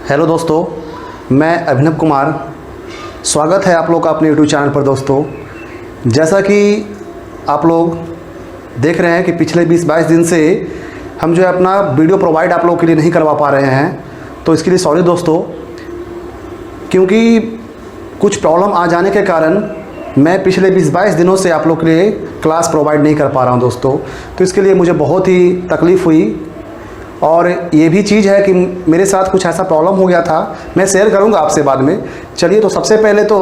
Hello दोस्तों, मैं अभिनव कुमार। स्वागत है आप लोग का अपने यूट्यूब चैनल पर। दोस्तों, जैसा कि आप लोग देख रहे हैं कि पिछले 20-22 दिन से हम जो है अपना वीडियो प्रोवाइड आप लोगों के लिए नहीं करवा पा रहे हैं, तो इसके लिए सॉरी दोस्तों, क्योंकि कुछ प्रॉब्लम आ जाने के कारण मैं पिछले 20-22 दिनों से आप लोग के लिए क्लास प्रोवाइड नहीं कर पा रहा हूं दोस्तों। तो इसके लिए मुझे बहुत ही तकलीफ़ हुई और ये भी चीज़ है कि मेरे साथ कुछ ऐसा प्रॉब्लम हो गया था, मैं शेयर करूंगा आपसे बाद में। चलिए, तो सबसे पहले तो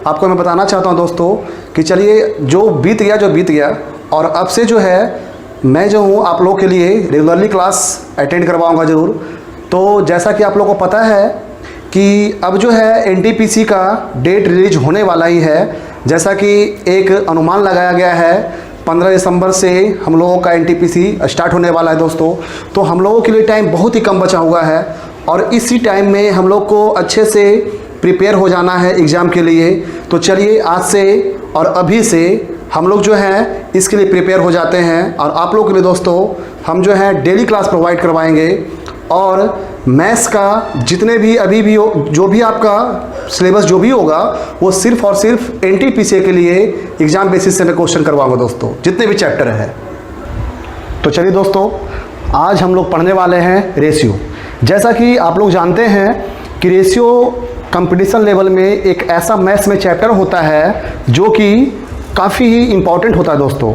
आपको मैं बताना चाहता हूं दोस्तों कि चलिए जो बीत गया और अब से जो है मैं जो हूं आप लोगों के लिए रेगुलरली क्लास अटेंड करवाऊंगा ज़रूर। तो जैसा कि आप लोगों को पता है कि अब जो है एनटीपीसी का डेट रिलीज होने वाला ही है। जैसा कि एक अनुमान लगाया गया है 15 दिसंबर से हम लोगों का एनटीपीसी स्टार्ट होने वाला है दोस्तों। तो हम लोगों के लिए टाइम बहुत ही कम बचा हुआ है और इसी टाइम में हम लोग को अच्छे से प्रिपेयर हो जाना है एग्ज़ाम के लिए। तो चलिए आज से और अभी से हम लोग जो है इसके लिए प्रिपेयर हो जाते हैं और आप लोगों के लिए दोस्तों हम जो है डेली क्लास प्रोवाइड करवाएंगे और मैथ्स का जितने भी अभी भी जो भी आपका सिलेबस जो भी होगा वो सिर्फ और सिर्फ एनटीपीसी के लिए एग्ज़ाम बेसिस से मैं क्वेश्चन करवाऊंगा दोस्तों, जितने भी चैप्टर है। तो चलिए दोस्तों, आज हम लोग पढ़ने वाले हैं रेशियो। जैसा कि आप लोग जानते हैं कि रेशियो कंपटीशन लेवल में एक ऐसा मैथ्स में चैप्टर होता है जो कि काफ़ी ही इम्पॉर्टेंट होता है दोस्तों,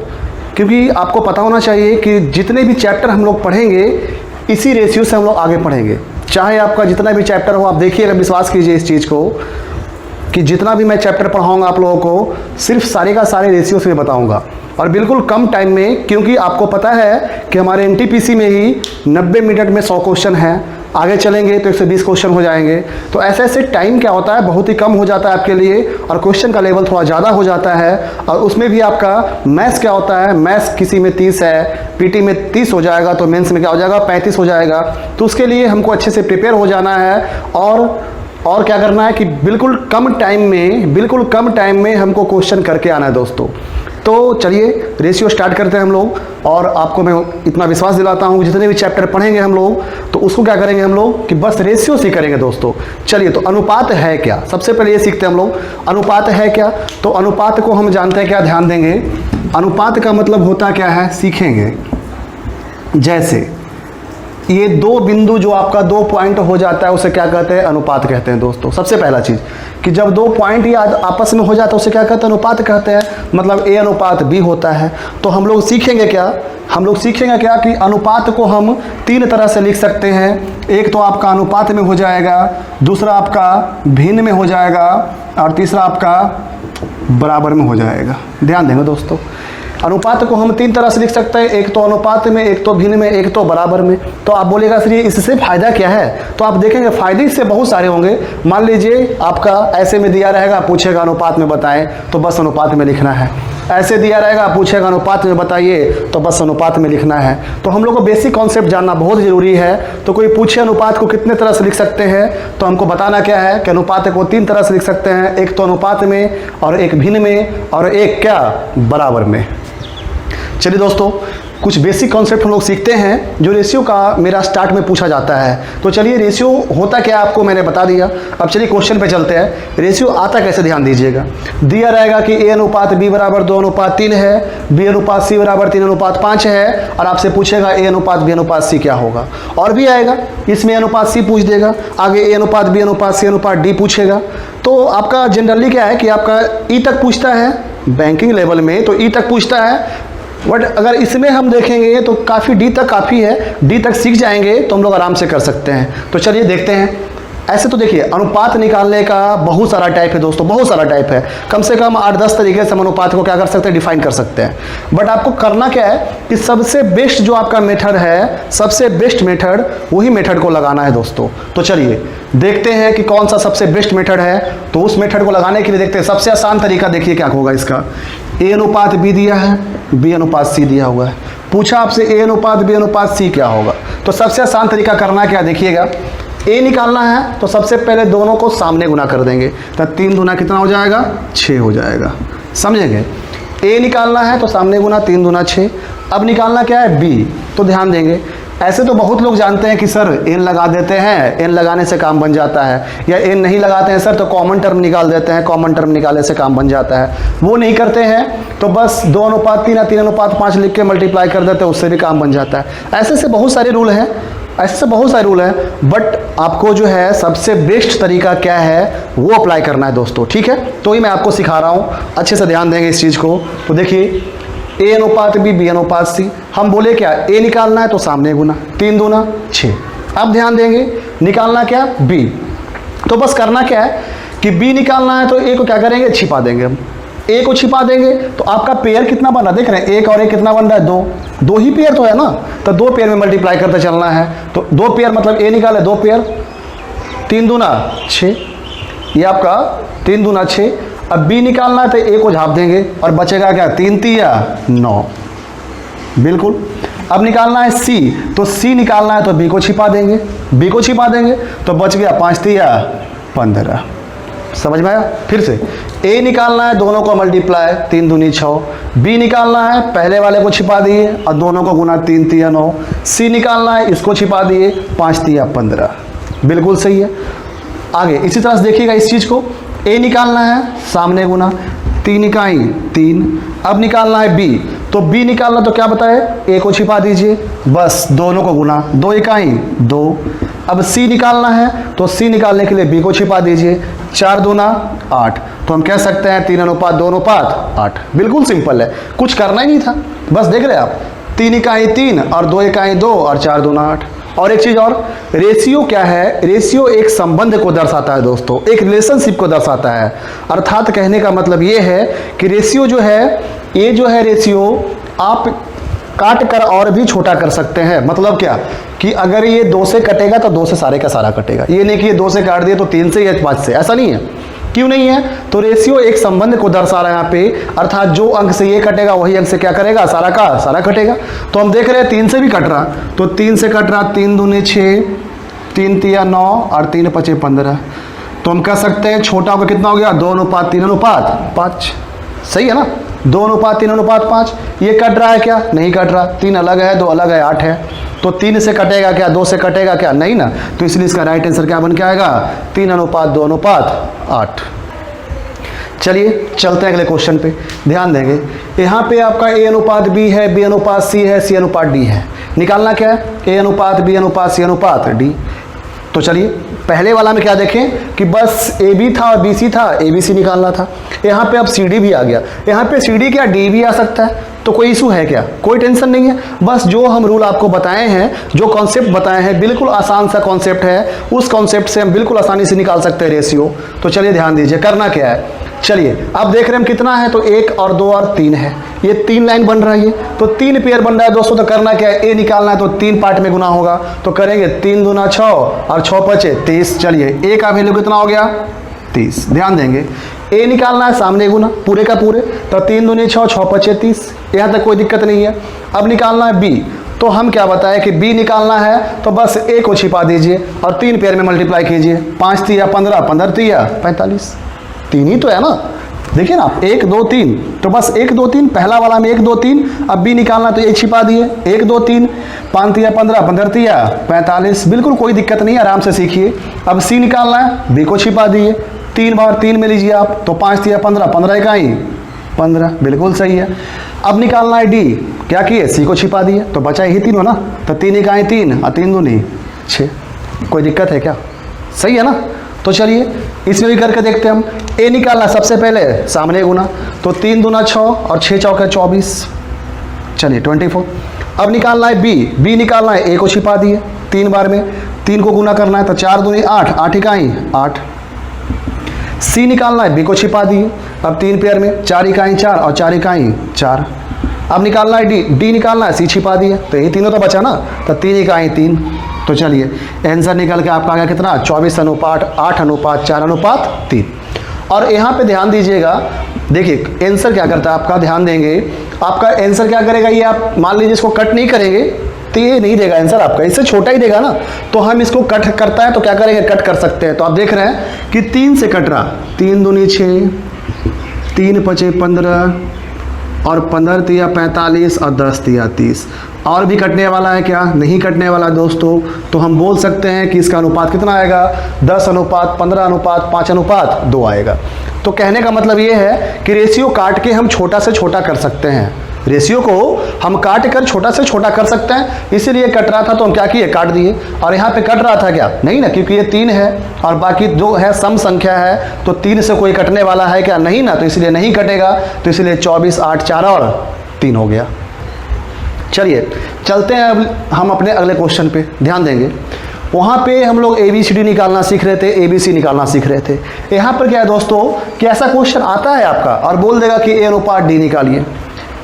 क्योंकि आपको पता होना चाहिए कि जितने भी चैप्टर हम लोग पढ़ेंगे इसी रेशियो से हम लोग आगे पढ़ेंगे। चाहे आपका जितना भी चैप्टर हो, आप देखिएगा, विश्वास कीजिए इस चीज़ को कि जितना भी मैं चैप्टर पढ़ाऊंगा आप लोगों को सिर्फ सारे का सारे रेशियो से बताऊंगा और बिल्कुल कम टाइम में, क्योंकि आपको पता है कि हमारे एनटीपीसी में ही 90 मिनट में 100 क्वेश्चन हैं। आगे चलेंगे तो 120 क्वेश्चन हो जाएंगे। तो ऐसे ऐसे टाइम क्या होता है, बहुत ही कम हो जाता है आपके लिए और क्वेश्चन का लेवल थोड़ा ज़्यादा हो जाता है। और उसमें भी आपका मैथ्स क्या होता है, मैथ्स किसी में 30 है, पीटी में 30 हो जाएगा, तो मेंस में क्या हो जाएगा, 35 हो जाएगा। तो उसके लिए हमको अच्छे से प्रिपेयर हो जाना है और क्या करना है कि बिल्कुल कम टाइम में हमको क्वेश्चन करके आना है दोस्तों। तो चलिए रेशियो स्टार्ट करते हैं हम लोग। और आपको मैं इतना विश्वास दिलाता हूँ जितने भी चैप्टर पढ़ेंगे हम लोग तो उसको क्या करेंगे हम लोग कि बस रेशियो से करेंगे दोस्तों। चलिए, तो अनुपात है क्या, सबसे पहले ये सीखते हैं हम लोग। अनुपात है क्या, तो अनुपात को हम जानते हैं क्या, ध्यान देंगे। अनुपात का मतलब होता क्या है सीखेंगे। जैसे ये दो बिंदु जो आपका 2 पॉइंट हो जाता है उसे क्या कहते हैं, अनुपात कहते हैं दोस्तों। सबसे पहला चीज़ कि जब 2 पॉइंट या आपस में हो जाता है उसे क्या कहते हैं, अनुपात कहते हैं। मतलब ए अनुपात बी होता है। तो हम लोग सीखेंगे क्या कि अनुपात को हम 3 तरह से लिख सकते हैं। एक तो आपका अनुपात में हो जाएगा, दूसरा आपका भिन्न में हो जाएगा और तीसरा आपका बराबर में हो जाएगा। ध्यान देंगे दोस्तों, अनुपात को हम 3 तरह से लिख सकते हैं, एक तो अनुपात में, एक तो भिन्न में, एक तो बराबर में। तो आप बोलेगा सर ये इससे फ़ायदा क्या है, तो आप देखेंगे फ़ायदे इससे बहुत सारे होंगे। मान लीजिए आपका ऐसे में दिया रहेगा, पूछेगा अनुपात में बताएं, तो बस अनुपात में लिखना है। ऐसे दिया रहेगा, पूछेगा अनुपात में बताइए, तो बस अनुपात में लिखना है। तो हम लोग को बेसिक कॉन्सेप्ट जानना बहुत ज़रूरी है। तो कोई पूछे अनुपात को कितने तरह से लिख सकते हैं, तो हमको बताना क्या है कि अनुपात को 3 तरह से लिख सकते हैं, एक तो अनुपात में और एक भिन्न में और एक क्या, बराबर में। चलिए दोस्तों, कुछ बेसिक कॉन्सेप्ट हम लोग सीखते हैं जो रेशियो का मेरा स्टार्ट में पूछा जाता है। तो चलिए रेशियो होता क्या आपको मैंने बता दिया। अब चलिए क्वेश्चन पे चलते हैं। रेशियो आता कैसे, ध्यान दीजिएगा। दिया रहेगा कि ए अनुपात बी बराबर 2:3 है, बी अनुपात सी बराबर 3:5 है और आपसे पूछेगा ए अनुपात बी अनुपात सी क्या होगा। और भी आएगा, इसमें अनुपात सी पूछ देगा, आगे ए अनुपात बी अनुपात सी अनुपात डी पूछेगा। तो आपका जनरली क्या है कि आपका ई तक पूछता है बैंकिंग लेवल में, तो ई तक पूछता है। बट अगर इसमें हम देखेंगे तो काफ़ी डी तक काफ़ी है, डी तक सीख जाएंगे तो हम लोग आराम से कर सकते हैं। तो चलिए देखते हैं। ऐसे तो देखिए अनुपात निकालने का बहुत सारा टाइप है दोस्तों, बहुत सारा टाइप है। कम से कम 8-10 तरीके से हम अनुपात को क्या कर सकते हैं, डिफाइन कर सकते हैं। बट आपको करना क्या है कि सबसे बेस्ट जो आपका मेथड है, सबसे बेस्ट मेथड, वही मेथड को लगाना है दोस्तों। तो चलिए देखते हैं कि कौन सा सबसे बेस्ट मेथड है। तो उस मेथड को लगाने के लिए देखते हैं सबसे आसान तरीका। देखिए क्या होगा इसका, ए अनुपात बी दिया है, बी अनुपात सी दिया हुआ है। पूछा आपसे ए अनुपात बी अनुपात सी क्या होगा, तो सबसे आसान तरीका करना क्या, देखिएगा। ए निकालना है तो सबसे पहले दोनों को सामने गुना कर देंगे, तो 3 दूना कितना हो जाएगा, 6 हो जाएगा। समझेंगे, ए निकालना है तो सामने गुना 3 दूना 6। अब निकालना क्या है, बी, तो ध्यान देंगे ऐसे तो बहुत लोग जानते हैं कि सर एन लगा देते हैं, एन लगाने से काम बन जाता है, या एन नहीं लगाते हैं सर तो कॉमन टर्म निकाल देते हैं, कॉमन टर्म निकालने से काम बन जाता है। वो नहीं करते हैं तो बस 2:3 या 3:5 लिख के मल्टीप्लाई कर देते हैं, उससे भी काम बन जाता है। ऐसे से बहुत सारे रूल हैं, ऐसे से बहुत सारे रूल हैं, बट आपको जो है सबसे बेस्ट तरीका क्या है वो अप्लाई करना है दोस्तों, ठीक है। तो ही मैं आपको सिखा रहा हूँ, अच्छे से ध्यान देंगे इस चीज़ को। तो देखिए ए अनुपात बी, बी अनुपात सी, हम बोले क्या ए निकालना है तो सामने गुना, 3 दूना 6। अब ध्यान देंगे निकालना क्या बी, तो बस करना क्या है कि बी निकालना है तो ए को क्या करेंगे छिपा देंगे, हम ए को छिपा देंगे तो आपका पेयर कितना बन रहा है देख रहे हैं, एक और एक कितना बन रहा है 2, 2 ही पेयर तो है ना, तो 2 पेयर में मल्टीप्लाई करते चलना है। तो 2 पेयर मतलब ए निकाले 2 पेयर, 3 दूना 6, ये आपका 3 दूना 6। अब बी निकालना है तो ए को झाप देंगे और बचेगा क्या 3 तिया 9, बिल्कुल। अब निकालना है सी, तो सी निकालना है तो बी को छिपा देंगे, बी को छिपा देंगे तो बच गया 5 तिया 15। समझ में आया? फिर से ए निकालना है, दोनों को मल्टीप्लाई 3 दूनी 6, बी निकालना है पहले वाले को छिपा दिए और दोनों को गुना 3 तिया 9, सी निकालना है इसको छिपा दिए 5 तिया 15, बिल्कुल सही है। आगे इसी तरह से देखिएगा इस चीज़ को, ए निकालना है सामने गुना 3 इकाई 3, अब निकालना है बी, तो बी निकालना तो क्या बताए ए को छिपा दीजिए, बस दोनों को गुना 2 इकाई 2। अब सी निकालना है तो सी निकालने के लिए बी को छिपा दीजिए, 4 दूना 8, तो हम कह सकते हैं 3:2:8, बिल्कुल सिंपल है, कुछ करना ही नहीं था, बस देख रहे हैं आप 3 इकाई 3 और 2 इकाई 2 और 4 दूना 8। और एक चीज़ और, रेशियो क्या है, रेशियो एक संबंध को दर्शाता है दोस्तों, एक रिलेशनशिप को दर्शाता है। अर्थात कहने का मतलब ये है कि रेशियो जो है, ये जो है रेशियो आप काट कर और भी छोटा कर सकते हैं। मतलब क्या कि अगर ये 2 से कटेगा तो 2 से सारे का सारा कटेगा, ये नहीं कि ये 2 से काट दिए तो 3 से या 5 से, ऐसा नहीं है। क्यों नहीं है? तो रेशियो एक संबंध को दर्शा रहा है यहाँ पे, अर्थात जो अंक से ये कटेगा वही अंक से क्या करेगा, सारा का सारा कटेगा। तो हम देख रहे हैं 3 से भी कट रहा, तो 3 से कट रहा, 3 दूने 6, 3 तिया 9 और 3 पचे 15। तो हम कह सकते हैं छोटा होगा कितना हो गया 2:3:5, सही है ना, 2:3:5। ये कट रहा है क्या, नहीं कट रहा, 3 अलग है 2 अलग है 8 है, तो 3 से कटेगा क्या, 2 से कटेगा क्या, नहीं ना, तो इसलिए इसका राइट आंसर क्या बन के आएगा 3:2:8। चलिए चलते हैं अगले क्वेश्चन पे, ध्यान देंगे। यहाँ पे आपका ए अनुपात बी है, बी अनुपात सी है, सी अनुपात डी है। निकालना क्या है, ए अनुपात बी अनुपात सी अनुपात डी। तो चलिए पहले वाला में क्या देखें कि बस ए बी था और बी सी था, ए बी सी निकालना था। यहाँ पे अब सी डी भी आ गया, यहाँ पे सी डी क्या डी भी आ सकता है, तो कोई इशू है क्या, कोई टेंशन नहीं है। बस जो हम रूल आपको बताए हैं, जो कॉन्सेप्ट बताए हैं, बिल्कुल आसान सा कॉन्सेप्ट है, उस कॉन्सेप्ट से हम बिल्कुल आसानी से निकाल सकते हैं रेशियो। तो चलिए ध्यान दीजिए करना क्या है। चलिए अब देख रहे हैं हम कितना है, तो 1 और 2 और 3 है, ये 3 लाइन बन रही है, तो 3 पेयर बन रहा है दोस्तों। तो करना क्या है, ए निकालना है तो 3 पार्ट में गुना होगा, तो करेंगे 3 दूना 6 और 6 पचे 30। चलिए ए का वैल्यू कितना हो गया 30, ध्यान देंगे। ए निकालना है सामने गुना पूरे का पूरे, तो 3 दूनी 6, 6 पचे 30, यहाँ तक कोई दिक्कत नहीं है। अब निकालना है बी, तो हम क्या बताएं कि बी निकालना है तो बस ए को छिपा दीजिए और 3 पेयर में मल्टीप्लाई कीजिए, 5 तिया 15, 15 तिया 45, 3 ही तो है ना, देखिए ना 1 2 3, तो बस 1 2 3 पहला वाला में 1 2 3। अब बी निकालना तो ये छिपा दिए 1 2 3, 5 तिया 15, 15 तिया 45, बिल्कुल कोई दिक्कत नहीं, आराम से सीखिए। अब सी निकालना है, बी को छिपा दिए, 3 बार 3 में लीजिए आप, तो 5 तिया 15, 15 इकाई 15, बिल्कुल सही है। अब निकालना है डी, क्या किए सी को छिपा दिए, तो बचा यही 3 हो ना, तो 3 इकाई 3 और 3 दूनी 6, कोई दिक्कत है क्या, सही है ना। तो चलिए इसमें भी करके देखते हैं हम। ए निकालना सबसे पहले सामने गुना, तो 3 दूना 6 और 6 चौके 24, चलिए 24। अब निकालना है बी, बी निकालना है, ए को छिपा दिए 3 बार में, 3 को गुना करना है, तो 4 दूनी 8, 8 इकाई 8। सी निकालना है, बी को छिपा दिए, अब 3 पेयर में 4 इकाई 4 और 4 इकाई 4। अब निकालना है डी, डी निकालना है, सी छिपा दिए, तो यही तीनों तो बचा ना, तो 3 इकाई 3। तो चलिए आंसर निकल के आपका आ गया कितना 24:8:4:3। और यहाँ पे ध्यान दीजिएगा, देखिए आंसर क्या करता है आपका, ध्यान देंगे आपका आंसर क्या करेगा, ये आप मान लीजिए इसको कट नहीं करेंगे तो ये नहीं देगा आंसर आपका, इससे छोटा ही देगा ना, तो हम इसको कट करता है तो क्या करेंगे, कट कर सकते हैं। तो आप देख रहे हैं कि 3 से कट रहा, 3 दूनी 6, 3 पचे 15, और 15 तिया 45 और 10 तिया 30। और भी कटने वाला है क्या? नहीं कटने वाला दोस्तों। तो हम बोल सकते हैं कि इसका अनुपात कितना आएगा? 10:15:5:2 आएगा। तो कहने का मतलब ये है कि रेशियो काट के हम छोटा से छोटा कर सकते हैं, रेशियो को हम काट कर छोटा से छोटा कर सकते हैं। इसीलिए कट रहा था तो हम क्या किए? काट दिए। और यहाँ पे कट रहा था क्या? नहीं ना, क्योंकि ये 3 है और बाकी जो है सम संख्या है, तो 3 से कोई कटने वाला है क्या? नहीं ना, तो इसलिए नहीं कटेगा। तो इसलिए 24, 8, 4 और 3 हो गया। चलिए चलते हैं अब हम अपने अगले क्वेश्चन पे ध्यान देंगे। वहाँ पे हम लोग ABCD निकालना सीख रहे थे, ABC निकालना सीख रहे थे। यहाँ पर क्या है दोस्तों कि ऐसा क्वेश्चन आता है आपका और बोल देगा कि A अनुपात D निकालिए,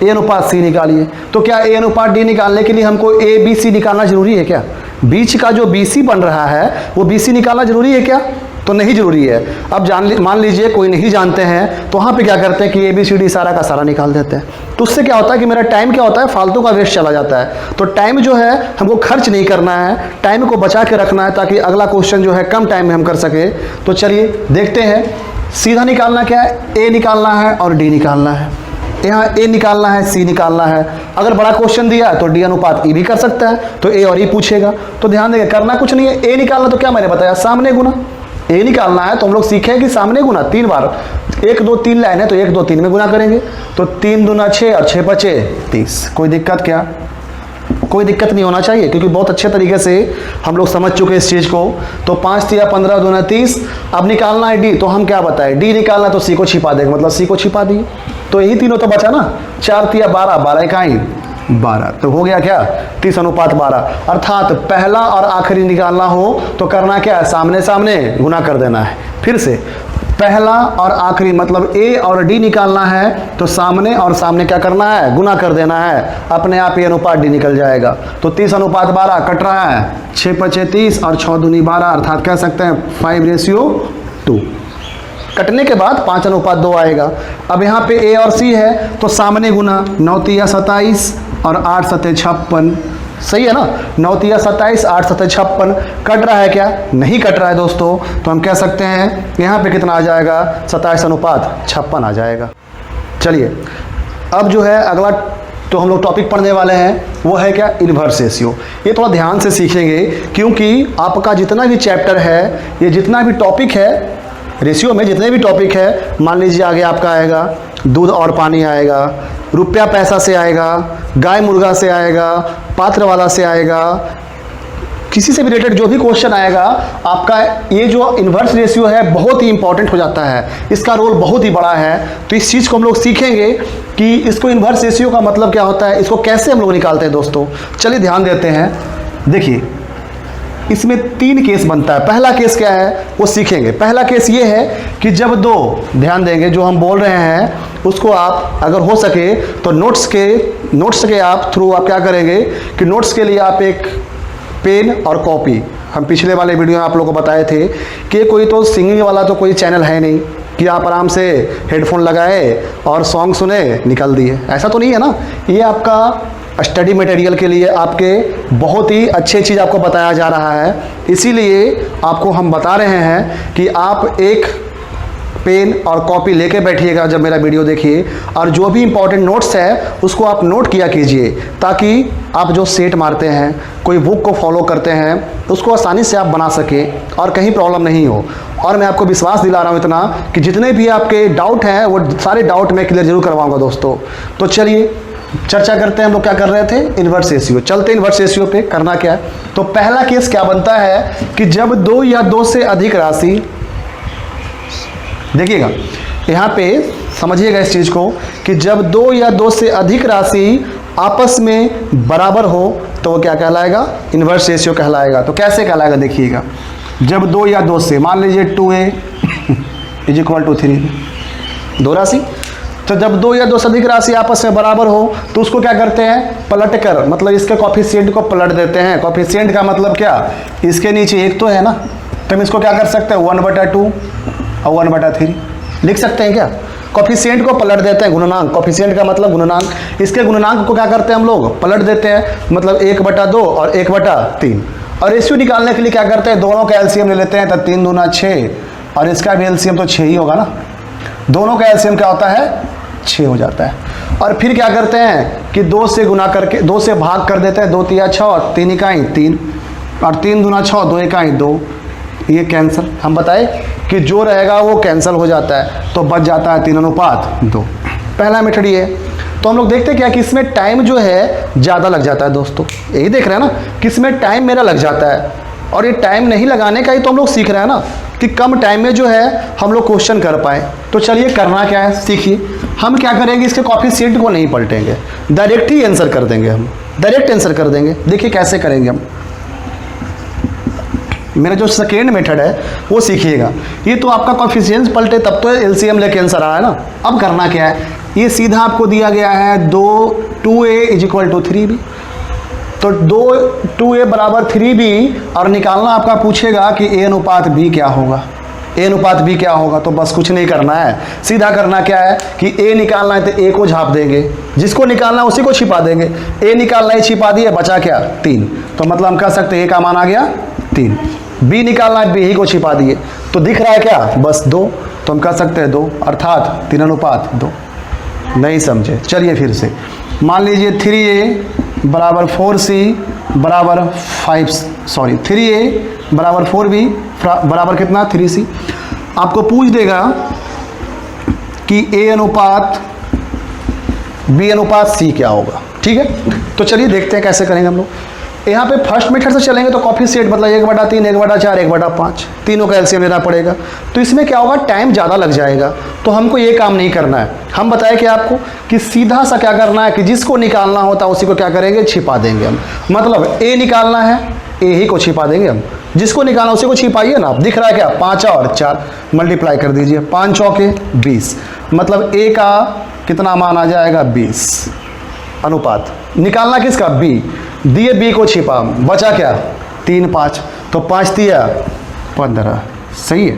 A अनुपात C निकालिए। तो क्या A अनुपात D निकालने के लिए हमको ABC निकालना जरूरी है क्या? बीच का जो BC बन रहा है वो BC निकालना जरूरी है क्या? तो नहीं जरूरी है। अब मान लीजिए कोई नहीं जानते हैं तो वहाँ पे क्या करते हैं कि ABCD सारा का सारा निकाल देते हैं। तो उससे क्या होता है कि मेरा टाइम क्या होता है? फालतू का वेस्ट चला जाता है। तो टाइम जो है हमको खर्च नहीं करना है, टाइम को बचा के रखना है ताकि अगला क्वेश्चन जो है कम टाइम में हम कर सके। तो चलिए देखते हैं। सीधा निकालना क्या है? A निकालना है और D निकालना है। यहाँ A निकालना है, C निकालना है। अगर बड़ा क्वेश्चन दिया है तो D अनुपात E भी कर सकता है, तो A और E पूछेगा। तो ध्यान देंगे, करना कुछ नहीं है। A निकालना तो क्या मैंने बताया? सामने गुना। A निकालना है तो हम लोग सीखे कि सामने गुना 3 बार, 1 2 3 लाइन है तो 1 2 3 में गुना करेंगे। तो 3 दूना 6 और 6 5 30। कोई दिक्कत क्या? कोई दिक्कत नहीं होना चाहिए क्योंकि बहुत अच्छे तरीके से हम लोग समझ चुके हैं इस चीज़ को। तो 5 तिया 15 दूना 30। अब निकालना है D, तो हम क्या बताएं? D निकालना तो C को छिपा देंगे, मतलब C को छिपा दिए। तो यही तीनों तो बचा ना। 4 तिया 12, 12 इकाई 12। तो हो गया क्या? 30:12। अर्थात पहला और आखिरी निकालना हो तो करना क्या है? सामने सामने गुना कर देना है। फिर से पहला और आखिरी मतलब A और D निकालना है तो सामने और सामने क्या करना है? गुना कर देना है। अपने आप A अनुपात D निकल जाएगा। तो 30:12 कट रहा है, 6 5 30 और 6 दूनी 12, अर्थात कह सकते हैं 5:2। कटने के बाद 5:2 आएगा। अब यहाँ पे A और C है तो सामने गुना, 9 तिया 27 और 8 सते 56। सही है ना? 9 तिया 27, 8 सते 56। कट रहा है क्या? नहीं कट रहा है दोस्तों। तो हम कह सकते हैं यहाँ पे कितना आ जाएगा? 27:56 आ जाएगा। चलिए अब जो है अगला तो हम लोग टॉपिक पढ़ने वाले हैं वो है क्या? Inverse ratio. ये थोड़ा ध्यान से सीखेंगे क्योंकि आपका जितना भी चैप्टर है, ये जितना भी टॉपिक है रेशियो में, जितने भी टॉपिक है, मान लीजिए आगे आपका आएगा दूध और पानी आएगा, रुपया पैसा से आएगा, गाय मुर्गा से आएगा, पात्र वाला से आएगा, किसी से भी रिलेटेड जो भी क्वेश्चन आएगा आपका, ये जो इन्वर्स रेशियो है बहुत ही इंपॉर्टेंट हो जाता है। इसका रोल बहुत ही बड़ा है। तो इस चीज़ को हम लोग सीखेंगे कि इसको इन्वर्स रेशियो का मतलब क्या होता है, इसको कैसे हम लोग निकालते हैं दोस्तों। चलिए ध्यान देते हैं। देखिए इसमें 3 केस बनता है। पहला केस क्या है वो सीखेंगे। पहला केस ये है कि जब दो, ध्यान देंगे जो हम बोल रहे हैं उसको आप अगर हो सके तो नोट्स के आप थ्रू आप क्या करेंगे कि नोट्स के लिए आप एक पेन और कॉपी, हम पिछले वाले वीडियो में आप लोगों को बताए थे कि कोई तो सिंगिंग वाला तो कोई चैनल है नहीं कि आप आराम से हेडफोन लगाए और सॉन्ग सुने निकल दिए, ऐसा तो नहीं है ना। ये आपका स्टडी मटेरियल के लिए आपके बहुत ही अच्छी चीज़ आपको बताया जा रहा है। इसीलिए आपको हम बता रहे हैं कि आप एक पेन और कॉपी लेके बैठिएगा जब मेरा वीडियो देखिए, और जो भी इंपॉर्टेंट नोट्स है उसको आप नोट किया कीजिए ताकि आप जो सेट मारते हैं, कोई बुक को फॉलो करते हैं, उसको आसानी से आप बना सकें और कहीं प्रॉब्लम नहीं हो। और मैं आपको विश्वास दिला रहा हूँ इतना कि जितने भी आपके डाउट हैं वो सारे डाउट मैं क्लियर जरूर करवाऊँगा दोस्तों। तो चलिए चर्चा करते हैं। हम लोग क्या कर रहे थे? Inverse ratio. चलते इन्वर्स रेशियो पे। करना क्या है तो पहला केस क्या बनता है कि जब 2 या 2 से अधिक राशि, देखिएगा यहाँ पे समझिएगा इस चीज़ को कि जब 2 या 2 से अधिक राशि आपस में बराबर हो तो वो क्या कहलाएगा? इन्वर्स रेशियो कहलाएगा। तो कैसे कहलाएगा देखिएगा। जब 2 या 2 से, मान लीजिए 2a = 3, 2 राशि, तो जब 2 या 2 से अधिक राशि आपस में बराबर हो तो उसको क्या करते हैं? पलट कर, मतलब इसके कॉफिशिएंट को पलट देते हैं। कॉफिशिएंट का मतलब क्या? इसके नीचे 1 तो है ना, तो हम इसको क्या कर सकते हैं? 1/2 और 1/3 लिख सकते हैं क्या? कॉफिशिएंट को पलट देते हैं, गुणनांक। कॉफिशिएंट का मतलब गुणनांक। इसके गुणनांक को क्या करते हैं हम लोग? पलट देते हैं, मतलब 1/2 और 1/3। और रेशियो निकालने के लिए क्या करते हैं? दोनों का एलसीएम ले लेते हैं। तो 3 दूना 6 और इसका भी एलसीएम तो 6 ही होगा ना। दोनों का एलसीएम क्या होता है? 6 हो जाता है। और फिर क्या करते हैं कि 2 से गुना करके 2 से भाग कर देते हैं, 2 तिया 6 और 3 इकाई 3 और 3 दूना 6, 2 इकाई 2, ये कैंसिल। हम बताए कि जो रहेगा वो कैंसिल हो जाता है, तो बच जाता है 3:2। पहला मेथड ये है। तो हम लोग देखते हैं क्या कि इसमें टाइम जो है ज़्यादा लग जाता है दोस्तों, यही देख रहे हैं ना कि इसमें टाइम मेरा लग जाता है, और ये टाइम नहीं लगाने का ही तो हम लोग सीख रहे हैं ना कि कम टाइम में जो है हम लोग क्वेश्चन कर पाए। तो चलिए करना क्या है सीखिए। हम क्या करेंगे, इसके कोएफिशिएंट को नहीं पलटेंगे, डायरेक्ट ही आंसर कर देंगे, हम डायरेक्ट आंसर कर देंगे। देखिए कैसे करेंगे हम। मेरा जो सेकेंड मेथड है वो सीखिएगा। ये तो आपका कोएफिशिएंट पलटे तब तो एलसीएम लेके आंसर आया ना। अब करना क्या है, ये सीधा आपको दिया गया है 2a = 3b, तो 2a बराबर 3b, और निकालना आपका पूछेगा कि a/b क्या होगा, a/b क्या होगा। तो बस कुछ नहीं करना है, सीधा करना क्या है कि a निकालना है तो a को झाप देंगे, जिसको निकालना है उसी को छिपा देंगे। a निकालना है, छिपा दिए, बचा क्या 3, तो मतलब हम कह सकते हैं a का मान आ गया 3। b निकालना है, b ही को छिपा दिए, तो दिख रहा है क्या बस 2, तो हम कह सकते हैं 2, अर्थात 3:2। नहीं समझे, चलिए फिर से। मान लीजिए 3a बराबर 4c बराबर 3a बराबर 4b बराबर कितना 3c। आपको पूछ देगा कि a/b/c क्या होगा। ठीक है, तो चलिए देखते हैं कैसे करेंगे हम लोग। यहाँ पे फर्स्ट मेथड से चलेंगे तो कोएफिशिएंट मतलब 1/3, 1/4, 1/5, तीनों का एलसीएम लेना पड़ेगा। तो इसमें क्या होगा, टाइम ज़्यादा लग जाएगा, तो हमको ये काम नहीं करना है। हम बताए कि आपको कि सीधा सा क्या करना है कि जिसको निकालना होता है उसी को क्या करेंगे, छिपा देंगे हम। मतलब a निकालना है, a ही को छिपा देंगे हम, जिसको निकालना उसी को छिपाइए ना। दिख रहा है क्या, 5 और 4 मल्टीप्लाई कर दीजिए, 5 चौके 20, मतलब a का कितना मान आ जाएगा 20। अनुपात निकालना किसका, b, दिए b को छिपा, बचा क्या 3 5, तो 5 तिया 15, सही है।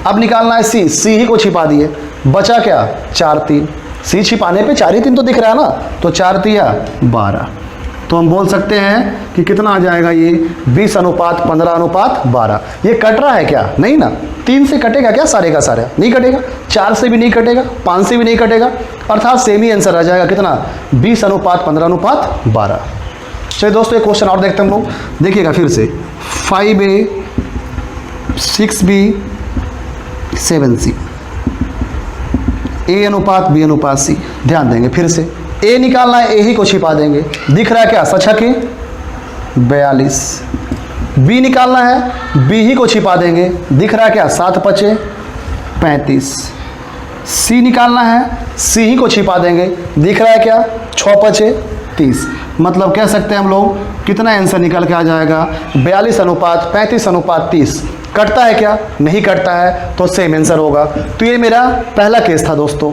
अब निकालना है c ही को छिपा दिए, बचा क्या 4 3, c छिपाने पे 4 ही 3 तो दिख रहा है ना, तो 4 तिया 12। तो हम बोल सकते हैं कि कितना आ जाएगा ये 20:15:12। ये कट रहा है क्या, नहीं ना। 3 से कटेगा क्या सारे का सारा, नहीं कटेगा। 4 से भी नहीं कटेगा, 5 से भी नहीं कटेगा, अर्थात सेम ही आंसर आ जाएगा कितना 20:15:12। चलिए दोस्तों एक क्वेश्चन और देखते हैं हम लोग, देखिएगा फिर से। 5a 6b 7c, a/b/c। ध्यान देंगे फिर से, a निकालना है, a ही को छिपा देंगे, दिख रहा है क्या 6×6 42। b निकालना है, b ही को छिपा देंगे, दिख रहा है क्या 7×5 35। c निकालना है, c ही को छिपा देंगे, दिख रहा है क्या 6×5 30। मतलब कह सकते हैं हम लोग कितना आंसर निकल के आ जाएगा 42:35:30। कटता है क्या, नहीं कटता है, तो सेम आंसर होगा। तो ये मेरा पहला केस था दोस्तों।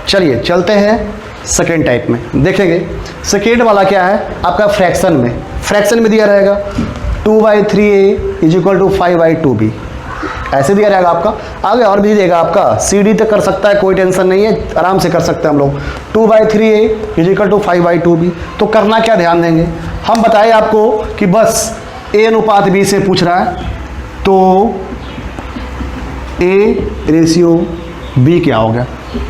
चलिए चलते हैं सेकेंड टाइप में, देखेंगे सेकेंड वाला क्या है आपका फ्रैक्शन में दिया रहेगा 2/3a = 5/2b, ऐसे दिया रहेगा आपका। आगे और भी देगा आपका, CD तक कर सकता है, कोई टेंशन नहीं है, आराम से कर सकते हैं हम लोग। 2/3a = 5/2b। तो करना क्या, ध्यान देंगे। हम बताए आपको कि बस a/b से पूछ रहा है, तो a/b क्या हो गया,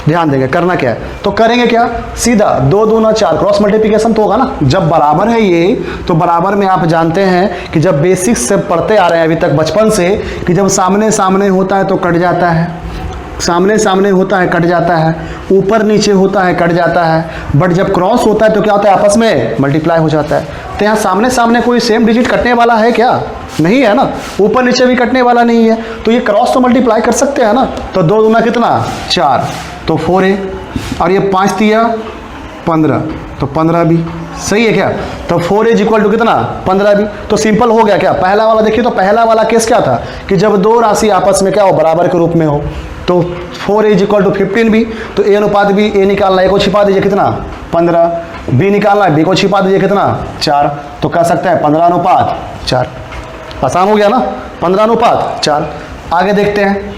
ध्यान देंगे। करना क्या है, तो करेंगे क्या, सीधा 2 दूना 4 क्रॉस मल्टीप्लिकेशन तो होगा ना। जब बराबर है ये, तो बराबर में आप जानते हैं कि जब बेसिक्स से पढ़ते आ रहे हैं अभी तक बचपन से, कि जब सामने सामने होता है तो कट जाता है, सामने सामने होता है कट जाता है, ऊपर नीचे होता है कट जाता है, बट जब क्रॉस होता है तो क्या होता है, आपस में मल्टीप्लाई हो जाता है। तो यहाँ सामने सामने कोई सेम डिजिट कटने वाला है क्या, नहीं है ना, ऊपर नीचे भी कटने वाला नहीं है, तो ये क्रॉस तो मल्टीप्लाई कर सकते हैं ना। तो 2 दूना कितना 4, तो 4a, और ये 5 तिया 15, तो 15b, सही है क्या। तो 4a = कितना 15b। तो सिंपल हो गया क्या, पहला वाला देखिए, तो पहला वाला केस क्या था कि जब 2 राशि आपस में क्या हो, बराबर के रूप में हो, तो 4a = 15b। तो a/b, a निकालना, a को छिपा दीजिए कितना 15, b निकालना, b को छिपा दीजिए कितना 4, तो कह सकते हैं 15:4। आसान हो गया ना, 15:4। आगे देखते हैं,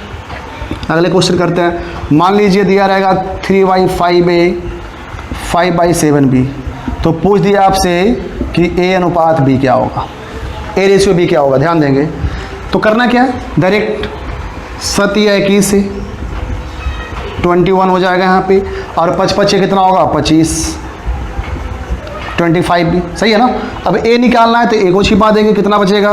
अगले क्वेश्चन करते हैं। मान लीजिए दिया रहेगा 3/5a 5/7b, तो पूछ दिया आपसे कि a/b क्या होगा, a/b क्या होगा। ध्यान देंगे, तो करना क्या है, डायरेक्ट 7 या 21 से 21 हो जाएगा यहाँ पे, और 5 पचे कितना होगा 25, 25 भी सही है ना। अब ए निकालना है तो ए को छिपा देंगे, कितना बचेगा,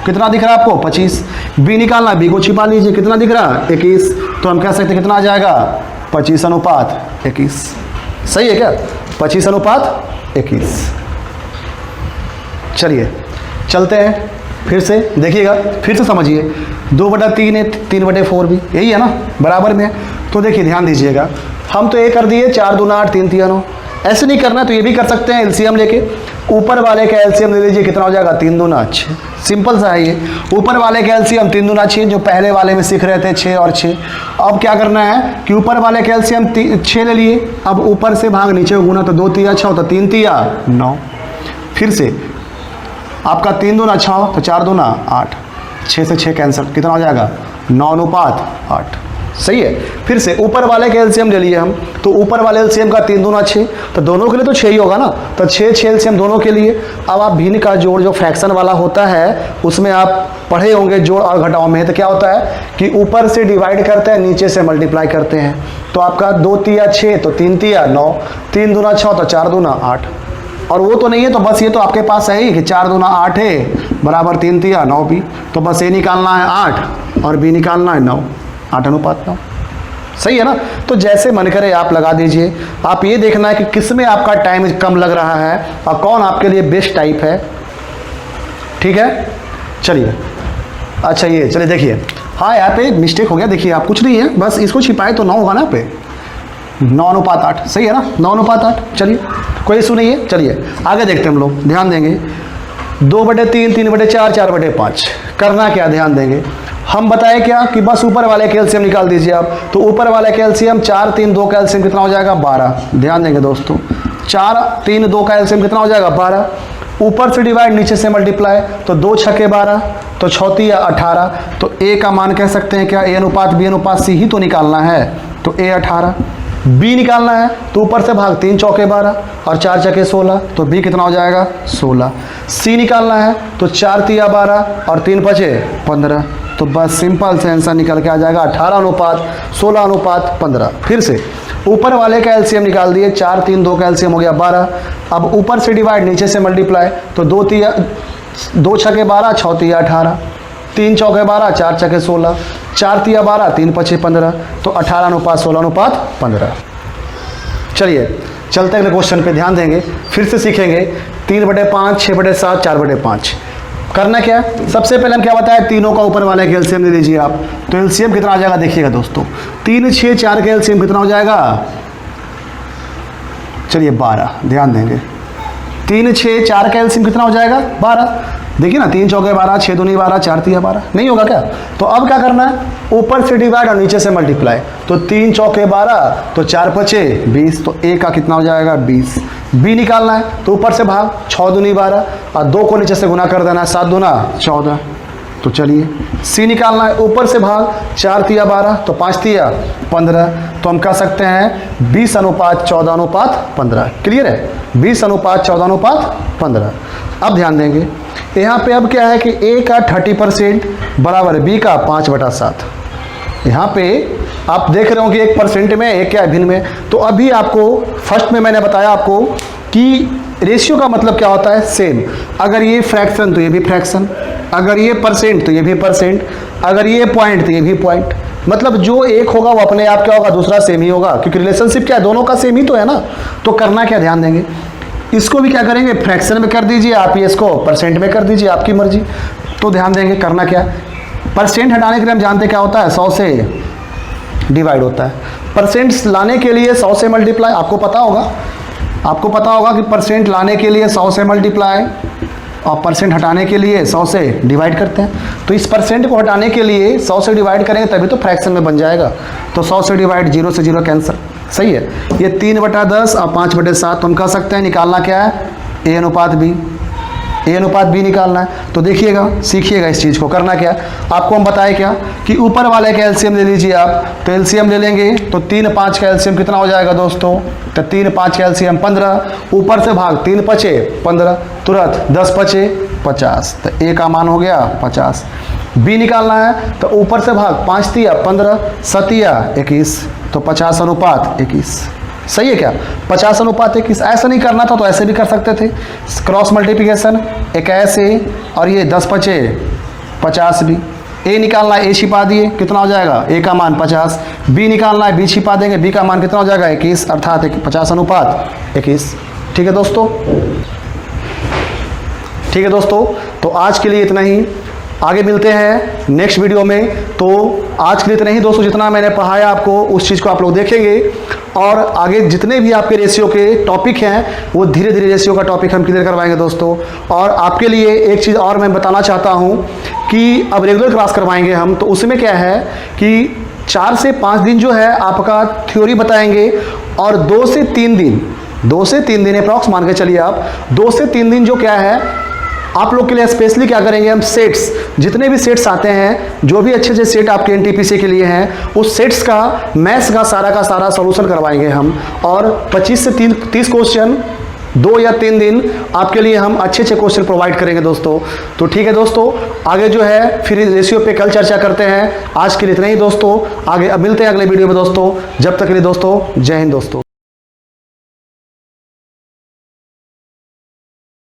कितना दिख रहा है आपको 25। बी निकालना है, बी को छिपा लीजिए, कितना दिख रहा है 21। तो हम कह सकते हैं कितना आ जाएगा 25:21। सही है क्या, 25:21। चलिए चलते हैं फिर से, देखिएगा फिर से समझिए। 2/3 है, 3/4 भी यही है ना, बराबर में है। तो देखिए ध्यान दीजिएगा, हम तो ये कर दिए 4 दूना 8 3 3 9। ऐसे नहीं करना तो ये भी कर सकते हैं एलसीएम लेके। ऊपर वाले का एलसीएम ले लीजिए, कितना हो जाएगा 3 दूना 6। सिंपल सा है ये। ऊपर वाले का एलसीएम 3 दूना 6, जो पहले वाले में सीख रहे थे 6 और 6। अब क्या करना है कि ऊपर वाले का एलसीएम 6 ले लिए, अब ऊपर से भाग नीचे को गुना, तो 2 तिया 6 होता, 3 तिया 9। फिर से आपका 3 दूना 6 तो 4 दूना 8, 6 से 6 कैंसिल, कितना हो जाएगा 9:8। सही है। फिर से ऊपर वाले के एलसीएम ले लिए हम, तो ऊपर वाले एलसीएम का 3 दूना 6, तो दोनों के लिए तो 6 ही होगा ना, तो 6 एलसीएम दोनों के लिए। अब आप भिन्न का जोड़ जो फ्रैक्शन वाला होता है उसमें आप पढ़े होंगे जोड़ और घटाव में, तो क्या होता है कि ऊपर से डिवाइड करते हैं, नीचे से मल्टीप्लाई करते हैं। तो आपका 2 तिया 6 तो 3 तिया 9, 3 दूना 6 तो 4 दूना 8। और वो तो नहीं है तो बस ये तो आपके पास है ही कि 4 दूना 8 है बराबर 3 तिया 9 भी। तो बस ए निकालना है 8 और बी निकालना है 9, 8:9। सही है ना। तो जैसे मन करे आप लगा दीजिए। आप ये देखना है कि किस में आपका टाइम कम लग रहा है और कौन आपके लिए बेस्ट टाइप है। ठीक है, चलिए अच्छा ये चलिए देखिए, हाँ यहाँ पे मिस्टेक हो गया, देखिए आप कुछ नहीं है, बस इसको छिपाए तो 9 होगा ना पे, 9:8। सही है ना, 9:8। चलिए कोई इशू नहीं है। चलिए आगे देखते हैं हम लोग, ध्यान देंगे। 2/3, 3/4, 4/5 करना क्या, ध्यान देंगे। हम बताए क्या कि बस ऊपर वाले कैल्शियम निकाल दीजिए आप। तो ऊपर वाले कैल्शियम 4 3 2 कैल्शियम कितना हो जाएगा 12। ध्यान देंगे दोस्तों, 4 3 2 कैल्शियम कितना हो जाएगा 12। ऊपर से डिवाइड नीचे से मल्टीप्लाई, तो 2 छके 12 तो 6 तिया 18। तो ए का मान कह सकते हैं क्या, ए अनुपात बी अनुपात सी ही तो निकालना है, तो ए 18। बी निकालना है तो ऊपर से भाग 3 चौके 12 और 4 छके 16, तो बी कितना हो जाएगा 16। सी निकालना है तो 4 तिया 12 और 3 पचे 15, तो बस सिंपल से आंसर निकल के आ जाएगा 18:16:15। फिर से ऊपर वाले का एलसीएम निकाल दिए, 4 3 2 का एलसीएम हो गया 12। अब ऊपर से डिवाइड नीचे से मल्टीप्लाई, तो 2 छके 12 6 तिया 18, 3 चौके 12 4 छके 16, 4 तिया 12 3 पचे 15, तो 18:16:15। चलिए चलते अगले क्वेश्चन पे, ध्यान देंगे फिर से सीखेंगे। 3/5, 6/7, 4/5 करना क्या है। सबसे पहले हम क्या बताया, तीनों का ऊपर वाले का एलसीएम ले लीजिए आप। तो एलसीएम कितना आ जाएगा देखिएगा दोस्तों, 3 6 4 का एलसीएम कितना हो जाएगा, चलिए 12। ध्यान देंगे 3 6 4 का एलसीएम कितना हो जाएगा 12। देखिए ना, 3 चौके 12, 6 दूनी 12, 4 तिया 12, नहीं होगा क्या। तो अब क्या करना है, ऊपर से डिवाइड और नीचे से मल्टीप्लाई, तो 3 चौके 12 तो 4 पचे 20, तो ए का कितना हो जाएगा 20। बी निकालना है तो ऊपर से भाग 6 दूनी 12 और 2 को नीचे से गुना कर देना है, 7 दूना 14। तो चलिए सी निकालना है, ऊपर से भाग 4 तिया 12 तो 5 तिया 15, तो हम कह सकते हैं 20:14:15। क्लियर है, 20:14:15। अब ध्यान देंगे यहाँ पे, अब क्या है कि ए का 30% बराबर बी का 5/7। यहाँ पे आप देख रहे हो कि 1% में, एक क्या है भिन्न में। तो अभी आपको फर्स्ट में मैंने बताया आपको कि रेशियो का मतलब क्या होता है, सेम। अगर ये फ्रैक्शन तो ये भी फ्रैक्शन, अगर ये परसेंट तो ये भी परसेंट, अगर ये पॉइंट तो ये भी पॉइंट। मतलब जो एक होगा वो अपने आप क्या होगा, दूसरा सेम ही होगा, क्योंकि रिलेशनशिप क्या है, दोनों का सेम ही तो है ना। तो करना क्या, ध्यान देंगे, इसको भी क्या करेंगे फ्रैक्शन में कर दीजिए आप, ही इसको परसेंट में कर दीजिए, आपकी मर्जी। तो ध्यान देंगे करना क्या, परसेंट हटाने के लिए हम जानते क्या होता है, 100 से डिवाइड होता है। परसेंट लाने के लिए 100 से मल्टीप्लाई, आपको पता होगा कि परसेंट लाने के लिए 100 से मल्टीप्लाई और परसेंट हटाने के लिए 100 से डिवाइड करते हैं। तो इस परसेंट को हटाने के लिए 100 से डिवाइड करेंगे तभी तो फ्रैक्शन में बन जाएगा। तो 100 से डिवाइड, 0 से 0 कैंसिल। सही है, ये 3/10 और 5/7, तो हम कह सकते हैं निकालना क्या है, ए अनुपात बी। ए अनुपात बी निकालना है। तो देखिएगा, सीखिएगा इस चीज़ को। करना क्या, आपको हम बताए क्या कि ऊपर वाले का एलसीएम ले लीजिए आप। तो एलसीएम ले लेंगे तो 3 5 का एलसीएम कितना हो जाएगा दोस्तों, तो 3 5 का एलसीएम 15, ऊपर से भाग 3 पचे 15, तुरंत 10 पचे 50, तो ए का मान हो गया 50। बी निकालना है तो ऊपर से भाग 5 तिया 15, 7 तिया 21, तो 50:21। सही है क्या? 50:21। ऐसा नहीं करना था तो ऐसे भी कर सकते थे, क्रॉस मल्टीप्लिकेशन। 21 ए और ये 10 पचे 50 भी। ए निकालना है, ए छिपा दिए, कितना हो जाएगा? ए का मान 50। बी निकालना है, बी छिपा देंगे, बी का मान कितना हो जाएगा? 21, अर्थात 50:21। ठीक है दोस्तों, ठीक है दोस्तों, तो आज के लिए इतना ही। आगे मिलते हैं नेक्स्ट वीडियो में। तो आज के लिए इतना ही दोस्तों, जितना मैंने पढ़ाया आपको उस चीज़ को आप लोग देखेंगे, और आगे जितने भी आपके रेशियो के टॉपिक हैं वो धीरे धीरे रेशियो का टॉपिक हम क्लियर करवाएंगे दोस्तों। और आपके लिए एक चीज़ और मैं बताना चाहता हूँ कि अब रेगुलर क्लास करवाएंगे हम, तो उसमें क्या है कि 4 से 5 दिन जो है आपका थ्योरी बताएंगे, और 2 से 3 दिन अप्रॉक्स मान के चलिए आप, 2 से 3 दिन जो क्या है आप लोग के लिए स्पेशली क्या करेंगे, हम सेट्स, जितने भी सेट्स आते हैं, जो भी अच्छे अच्छे सेट आपके एनटीपीसी के लिए हैं, उस सेट्स का मैथ्स का सारा सॉल्यूशन करवाएंगे हम। और 25 से 30 क्वेश्चन 2 या 3 दिन आपके लिए हम अच्छे क्वेश्चन प्रोवाइड करेंगे दोस्तों। तो ठीक है दोस्तों, आगे जो है फिर रेशियो पे कल चर्चा करते हैं। आज के लिए इतना ही दोस्तों, आगे अब मिलते हैं अगले वीडियो में दोस्तों। जब तक के लिए दोस्तों, जय हिंद दोस्तों।